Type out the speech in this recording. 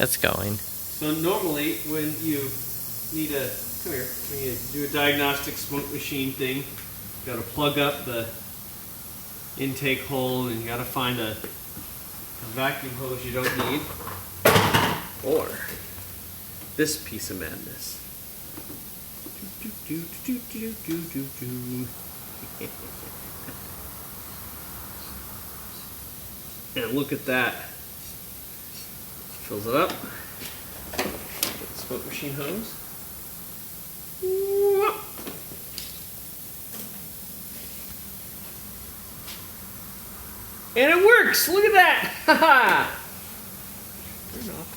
That's going. So normally when you need a, come here, when you do a diagnostic smoke machine thing, you gotta plug up the intake hole and you gotta find a vacuum hose you don't need. Or this piece of madness. And look at that. Fills it up. With the smoke machine hose. And it works! Look at that! Haha! Turn it off.